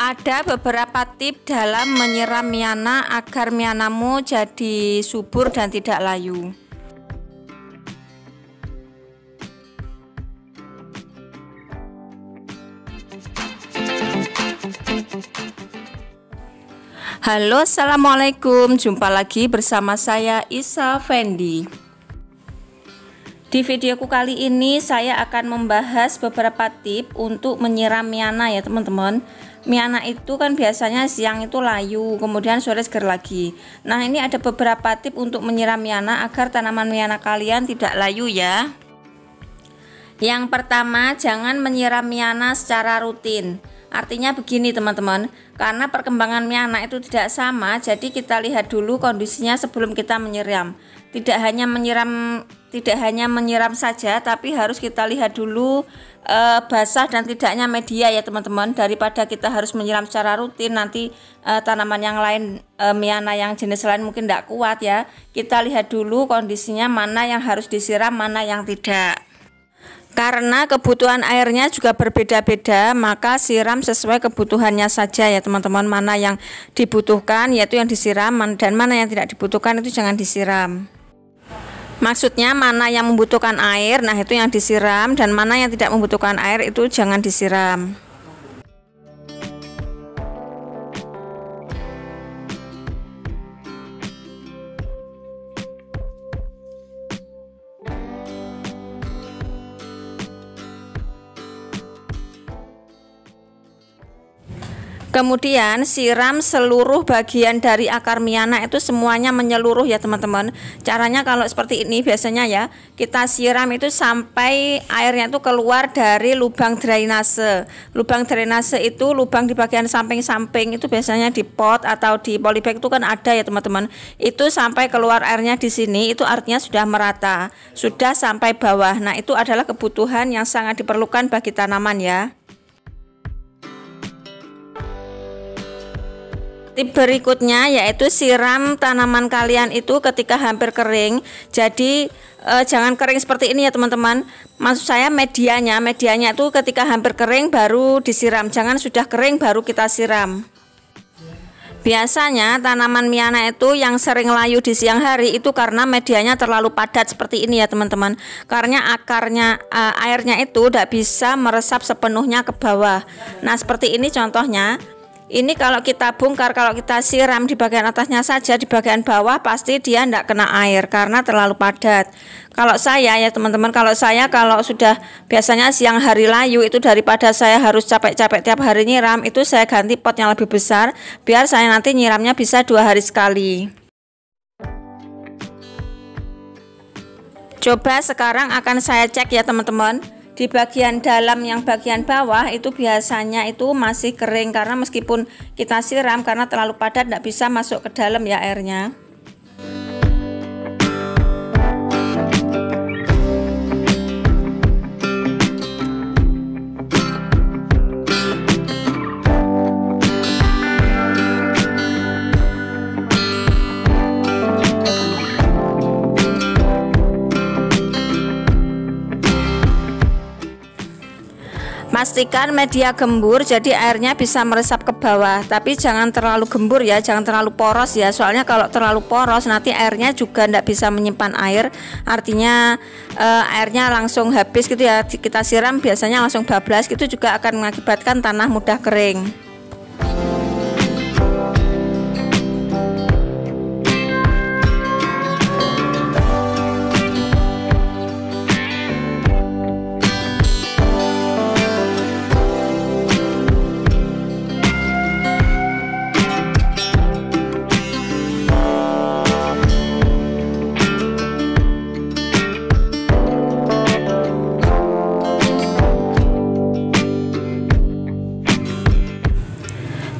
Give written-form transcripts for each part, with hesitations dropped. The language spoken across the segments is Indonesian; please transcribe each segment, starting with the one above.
Ada beberapa tips dalam menyiram miana agar mianamu jadi subur dan tidak layu. Halo, assalamualaikum. Jumpa lagi bersama saya Isa Fendi. Di videoku kali ini saya akan membahas beberapa tips untuk menyiram miana ya teman-teman. Miana itu kan biasanya siang itu layu, kemudian sore seger lagi. Nah, ini ada beberapa tips untuk menyiram miana agar tanaman miana kalian tidak layu ya. Yang pertama, jangan menyiram miana secara rutin. Artinya begini teman-teman, karena perkembangan miana itu tidak sama, jadi kita lihat dulu kondisinya sebelum kita menyiram. Tidak hanya menyiram saja, tapi harus kita lihat dulu basah dan tidaknya media ya teman-teman. Daripada kita harus menyiram secara rutin, nanti tanaman yang lain, miana yang jenis lain mungkin tidak kuat ya. Kita lihat dulu kondisinya, mana yang harus disiram, mana yang tidak. Karena kebutuhan airnya juga berbeda-beda, maka siram sesuai kebutuhannya saja ya teman-teman. Mana yang dibutuhkan yaitu yang disiram, dan mana yang tidak dibutuhkan itu jangan disiram. Maksudnya mana yang membutuhkan air, nah itu yang disiram, dan mana yang tidak membutuhkan air itu jangan disiram. Kemudian siram seluruh bagian dari akar miana, itu semuanya menyeluruh ya teman-teman. Caranya kalau seperti ini biasanya ya, kita siram itu sampai airnya itu keluar dari lubang drainase. Lubang drainase itu lubang di bagian samping-samping, itu biasanya di pot atau di polybag itu kan ada ya teman-teman. Itu sampai keluar airnya di sini, itu artinya sudah merata, sudah sampai bawah. Nah, itu adalah kebutuhan yang sangat diperlukan bagi tanaman ya. Tip berikutnya yaitu siram tanaman kalian itu ketika hampir kering. Jadi jangan kering seperti ini ya teman-teman. Maksud saya medianya itu ketika hampir kering baru disiram. Jangan sudah kering baru kita siram. Biasanya tanaman miana itu yang sering layu di siang hari itu karena medianya terlalu padat seperti ini ya teman-teman. Karena airnya itu tidak bisa meresap sepenuhnya ke bawah. Nah, seperti ini contohnya. Ini kalau kita bongkar, kalau kita siram di bagian atasnya saja, di bagian bawah pasti dia tidak kena air karena terlalu padat. Kalau saya ya teman-teman, kalau sudah biasanya siang hari layu, itu daripada saya harus capek-capek tiap hari nyiram, itu saya ganti pot yang lebih besar biar saya nanti nyiramnya bisa 2 hari sekali. Coba sekarang akan saya cek ya teman-teman. Di bagian dalam yang bagian bawah itu biasanya itu masih kering, karena meskipun kita siram karena terlalu padat tidak bisa masuk ke dalam ya airnya. Pastikan media gembur, jadi airnya bisa meresap ke bawah, tapi jangan terlalu gembur ya, jangan terlalu poros ya. Soalnya kalau terlalu poros nanti airnya juga tidak bisa menyimpan air, artinya airnya langsung habis gitu ya. Kita siram biasanya langsung bablas, itu juga akan mengakibatkan tanah mudah kering.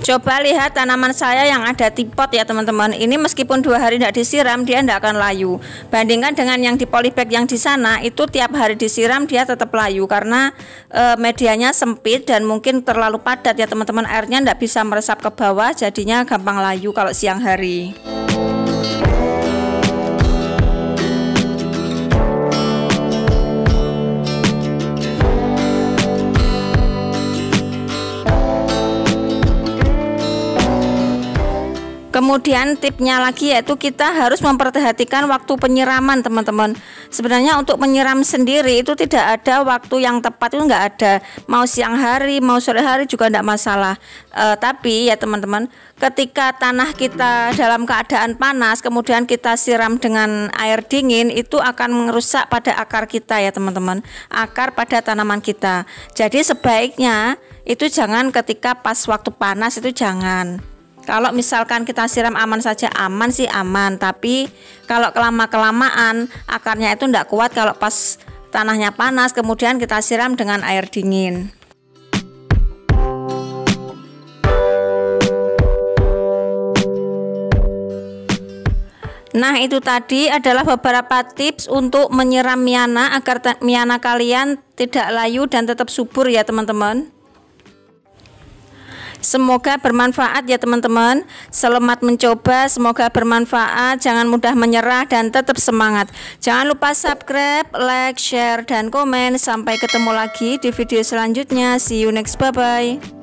Coba lihat tanaman saya yang ada di pot ya teman-teman. Ini meskipun 2 hari tidak disiram, dia tidak akan layu. Bandingkan dengan yang di polybag yang di sana, itu tiap hari disiram dia tetap layu karena medianya sempit dan mungkin terlalu padat ya teman-teman. Airnya tidak bisa meresap ke bawah, jadinya gampang layu kalau siang hari. Kemudian tipnya lagi yaitu kita harus memperhatikan waktu penyiraman teman-teman. Sebenarnya untuk menyiram sendiri itu tidak ada waktu yang tepat, itu enggak ada. Mau siang hari, mau sore hari juga enggak masalah. Tapi ya teman-teman, ketika tanah kita dalam keadaan panas kemudian kita siram dengan air dingin, itu akan merusak pada akar kita ya teman-teman. Akar pada tanaman kita. Jadi sebaiknya itu jangan ketika pas waktu panas, itu jangan. Kalau misalkan kita siram aman saja, aman sih aman, tapi kalau kelamaan akarnya itu tidak kuat kalau pas tanahnya panas kemudian kita siram dengan air dingin. Nah, itu tadi adalah beberapa tips untuk menyiram miana agar miana kalian tidak layu dan tetap subur ya teman-teman. Semoga bermanfaat ya teman-teman. Selamat mencoba, semoga bermanfaat. Jangan mudah menyerah dan tetap semangat. Jangan lupa subscribe, like, share, dan komen. Sampai ketemu lagi di video selanjutnya. See you next, bye-bye.